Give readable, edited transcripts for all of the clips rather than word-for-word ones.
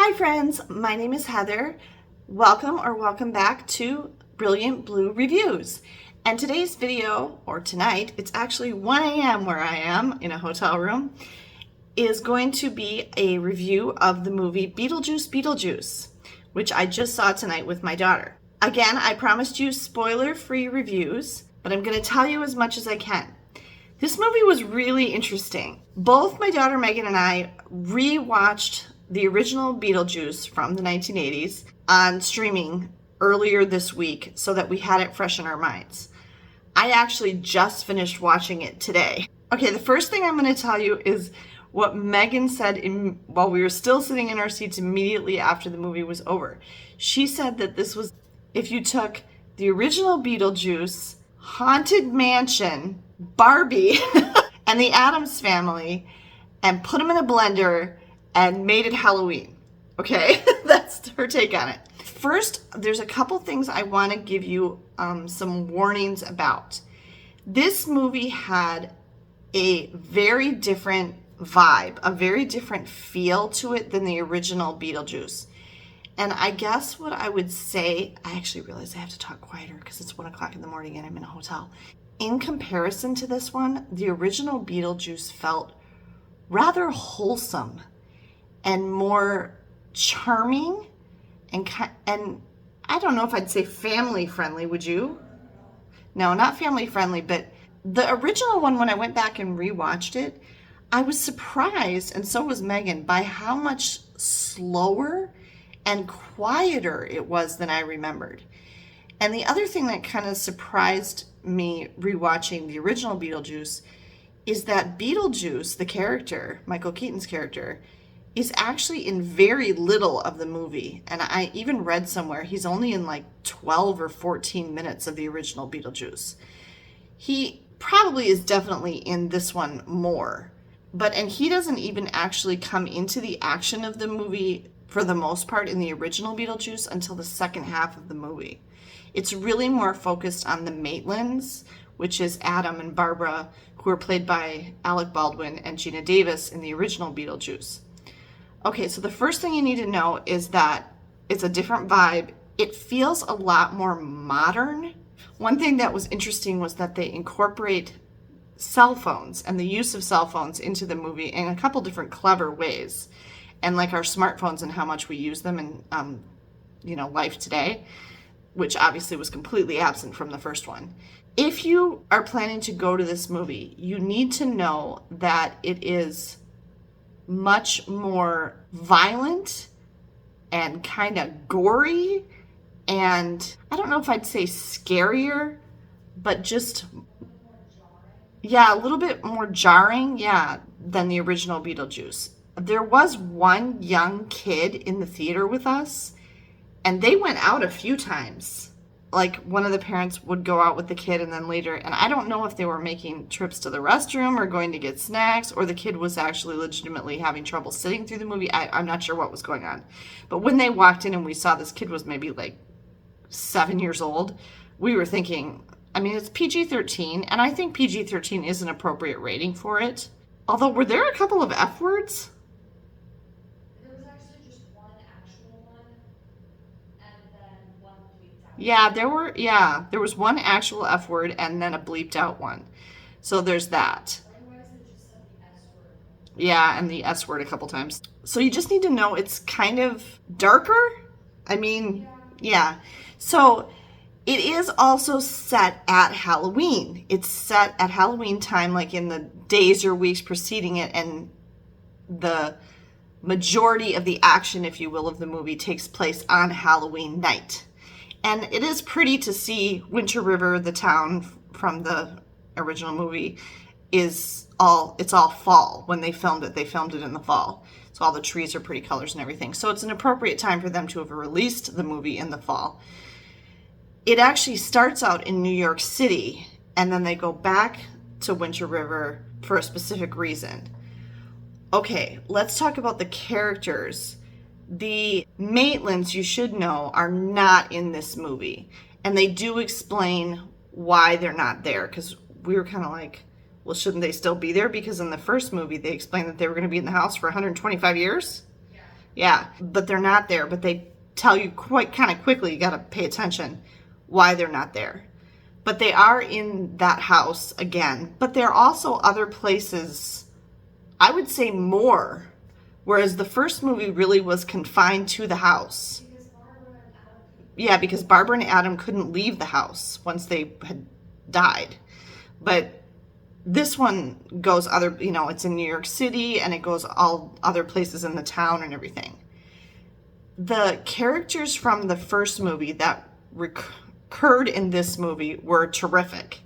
Hi friends, my name is Heather. Welcome back to Brilliant Blue Reviews. And today's video, or tonight, it's actually 1 a.m. where I am in a hotel room, is going to be a review of the movie Beetlejuice Beetlejuice, which I just saw tonight with my daughter. Again, I promised you spoiler-free reviews, but I'm going to tell you as much as I can. This movie was really interesting. Both my daughter Megan and I rewatched the original Beetlejuice from the 1980s on streaming earlier this week so that we had it fresh in our minds. I actually just finished watching it today. Okay, the first thing I'm going to tell you is what Megan said while we were still sitting in our seats immediately after the movie was over. She said that this was, if you took the original Beetlejuice, Haunted Mansion, Barbie, and the Addams Family, and put them in a blender and made it Halloween. Okay, that's her take on it. First, there's a couple things I want to give you some warnings about. This movie had a very different vibe, a very different feel to it than the original Beetlejuice. And I guess what I would say, I actually realize I have to talk quieter because it's 1 o'clock in the morning and I'm in a hotel. In comparison to this one, the original Beetlejuice felt rather wholesome and more charming and I don't know if I'd say family friendly, would you? No, not family friendly, but the original one, when I went back and rewatched it, I was surprised, and so was Megan, by how much slower and quieter it was than I remembered. And the other thing that kind of surprised me rewatching the original Beetlejuice is that Beetlejuice, the character, Michael Keaton's character, is actually in very little of the movie. And I even read somewhere he's only in like 12 or 14 minutes of the original Beetlejuice. He probably is definitely in this one more. And he doesn't even actually come into the action of the movie for the most part in the original Beetlejuice until the second half of the movie. It's really more focused on the Maitlands, which is Adam and Barbara, who are played by Alec Baldwin and Geena Davis in the original Beetlejuice. Okay, so the first thing you need to know is that it's a different vibe. It feels a lot more modern. One thing that was interesting was that they incorporate cell phones and the use of cell phones into the movie in a couple different clever ways. And like our smartphones and how much we use them in life today, which obviously was completely absent from the first one. If you are planning to go to this movie, you need to know that it is much more violent and kind of gory, and I don't know if I'd say scarier, but just, yeah, a little bit more jarring, than the original Beetlejuice. There was one young kid in the theater with us, and they went out a few times. Like, one of the parents would go out with the kid and then later, and I don't know if they were making trips to the restroom or going to get snacks, or the kid was actually legitimately having trouble sitting through the movie. I'm not sure what was going on. But when they walked in and we saw this kid was maybe like 7 years old, we were thinking, I mean, it's PG-13, and I think PG-13 is an appropriate rating for it. Although, were there a couple of F words? Yeah, there was one actual F word and then a bleeped out one. So there's that. Yeah, and the S word a couple times. So you just need to know it's kind of darker. I mean, yeah. So it is also set at Halloween. It's set at Halloween time, like in the days or weeks preceding it, and the majority of the action, if you will, of the movie takes place on Halloween night. And it is pretty to see Winter River, the town from the original movie, it's all fall. When they filmed it in the fall. So all the trees are pretty colors and everything. So it's an appropriate time for them to have released the movie in the fall. It actually starts out in New York City, and then they go back to Winter River for a specific reason. Okay, let's talk about the characters. The Maitlands, you should know, are not in this movie. And they do explain why they're not there. Because we were kind of like, well, shouldn't they still be there? Because in the first movie, they explained that they were going to be in the house for 125 years. Yeah, but they're not there, but they tell you quite kind of quickly, you got to pay attention why they're not there. But they are in that house again, but there are also other places, I would say more, whereas the first movie really was confined to the house. Yeah, because Barbara and Adam couldn't leave the house once they had died. But this one goes other, it's in New York City and it goes all other places in the town and everything. The characters from the first movie that recurred in this movie were terrific.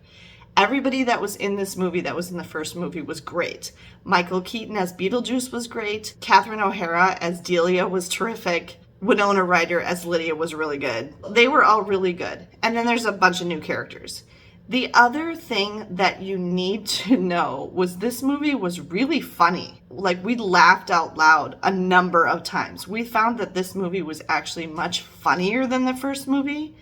Everybody that was in this movie that was in the first movie was great. Michael Keaton as Beetlejuice was great. Catherine O'Hara as Delia was terrific. Winona Ryder as Lydia was really good. They were all really good. And then there's a bunch of new characters. The other thing that you need to know was this movie was really funny. Like, we laughed out loud a number of times. We found that this movie was actually much funnier than the first movie.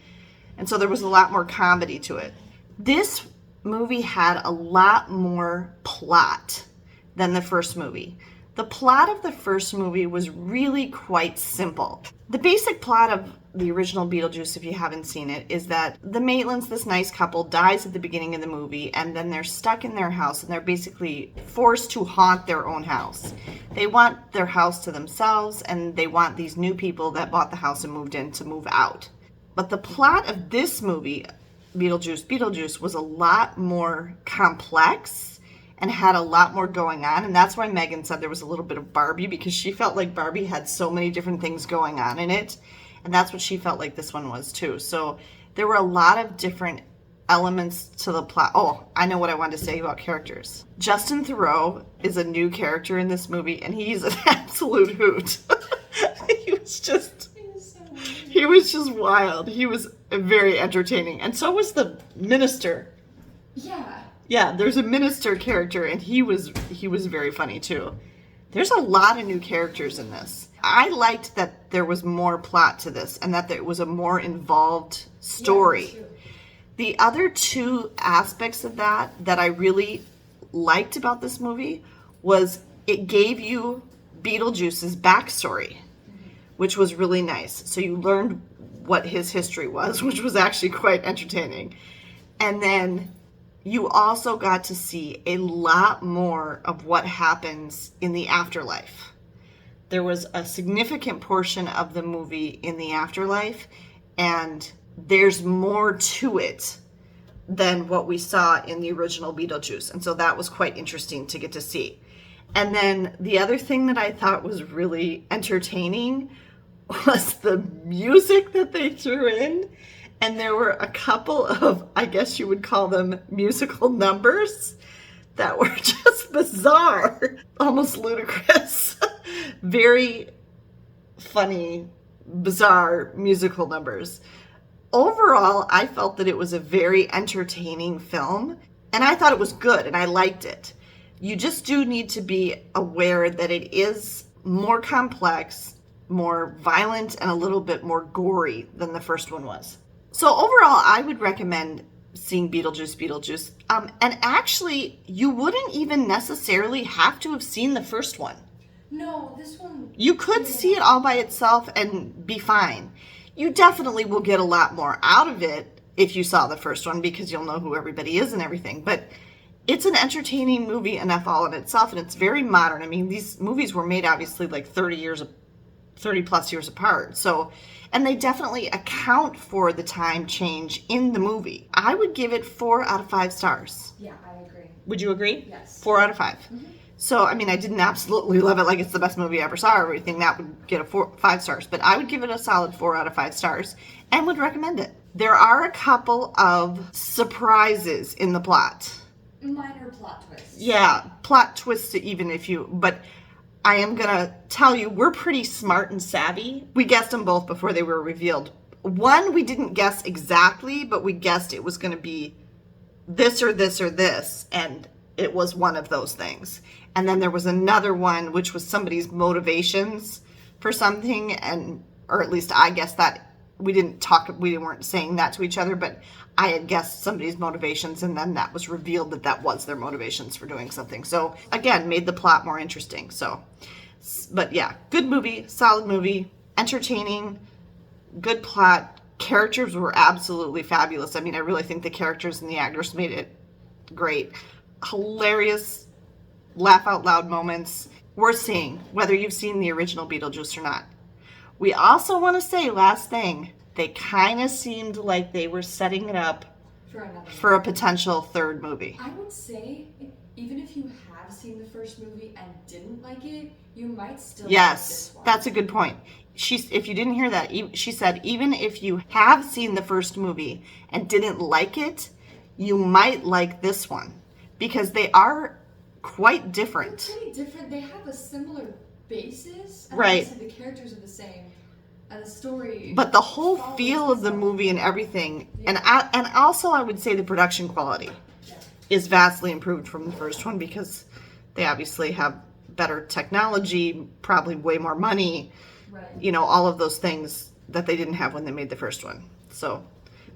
And so there was a lot more comedy to it. This movie had a lot more plot than the first movie. The plot of the first movie was really quite simple. The basic plot of the original Beetlejuice, if you haven't seen it, is that the Maitlands, this nice couple, dies at the beginning of the movie, and then they're stuck in their house, and they're basically forced to haunt their own house. They want their house to themselves, and they want these new people that bought the house and moved in to move out. But the plot of this movie, Beetlejuice Beetlejuice, was a lot more complex and had a lot more going on. And that's why Megan said there was a little bit of Barbie, because she felt like Barbie had so many different things going on in it. And that's what she felt like this one was too. So there were a lot of different elements to the plot. Oh, I know what I wanted to say about characters. Justin Theroux is a new character in this movie, and he's an absolute hoot. He was just wild. He was very entertaining. And so was the minister. Yeah, there's a minister character, and he was very funny too. There's a lot of new characters in this. I liked that there was more plot to this and that there was a more involved story. Yeah, the other two aspects of that I really liked about this movie was it gave you Beetlejuice's backstory, which was really nice. So you learned what his history was, which was actually quite entertaining. And then you also got to see a lot more of what happens in the afterlife. There was a significant portion of the movie in the afterlife, and there's more to it than what we saw in the original Beetlejuice. And so that was quite interesting to get to see. And then the other thing that I thought was really entertaining was the music that they threw in. And there were a couple of, I guess you would call them musical numbers that were just bizarre, almost ludicrous. Very funny, bizarre musical numbers. Overall, I felt that it was a very entertaining film, and I thought it was good, and I liked it. You just do need to be aware that it is more complex, more violent, and a little bit more gory than the first one was. So overall, I would recommend seeing Beetlejuice Beetlejuice. And actually, you wouldn't even necessarily have to have seen the first one. No, this one... You could see it all by itself and be fine. You definitely will get a lot more out of it if you saw the first one, because you'll know who everybody is and everything. But it's an entertaining movie enough all in itself, and it's very modern. I mean, these movies were made obviously like 30 plus years apart. So, and they definitely account for the time change in the movie. I would give it 4 out of 5 stars. Yeah, I agree. Would you agree? Yes. 4 out of 5. Mm-hmm. So, I mean, I didn't absolutely love it like it's the best movie I ever saw or everything. That would get a 5 stars. But I would give it a solid 4 out of 5 stars and would recommend it. There are a couple of surprises in the plot. Minor plot twists. Yeah, plot twists even if you... But I am going to tell you, we're pretty smart and savvy. We guessed them both before they were revealed. One, we didn't guess exactly, but we guessed it was going to be this or this or this, and it was one of those things. And then there was another one, which was somebody's motivations for something, and or at least I guessed that. We weren't saying that to each other, but I had guessed somebody's motivations, and then that was revealed that was their motivations for doing something. So again, made the plot more interesting. So But yeah, good movie, solid movie, entertaining, good plot. Characters were absolutely fabulous. I mean, I really think the characters and the actors made it great. Hilarious, laugh out loud moments. Worth seeing, whether you've seen the original Beetlejuice or not. We also want to say, last thing, they kind of seemed like they were setting it up for a potential third movie. I would say, even if you have seen the first movie and didn't like it, you might still like this one. That's a good point. If you didn't hear that, she said even if you have seen the first movie and didn't like it, you might like this one because they are quite different. They're pretty different. They have a similar basis. And Right. obviously the characters are the same. And the story. But the whole feel of the movie and everything, and also I would say the production quality is vastly improved from the first one because they obviously have better technology, probably way more money, Right. you know, all of those things that they didn't have when they made the first one. So,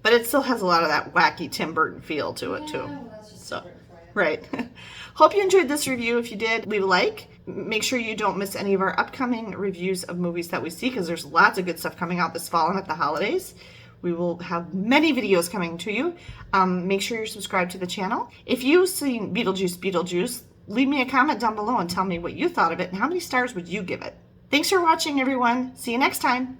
but it still has a lot of that wacky Tim Burton feel to it too. Well, that's just So, different for you. right. Hope you enjoyed this review. If you did, leave a like. Make sure you don't miss any of our upcoming reviews of movies that we see because there's lots of good stuff coming out this fall and at the holidays. We will have many videos coming to you. Make sure you're subscribed to the channel. If you've seen Beetlejuice, leave me a comment down below and tell me what you thought of it and how many stars would you give it. Thanks for watching, everyone. See you next time.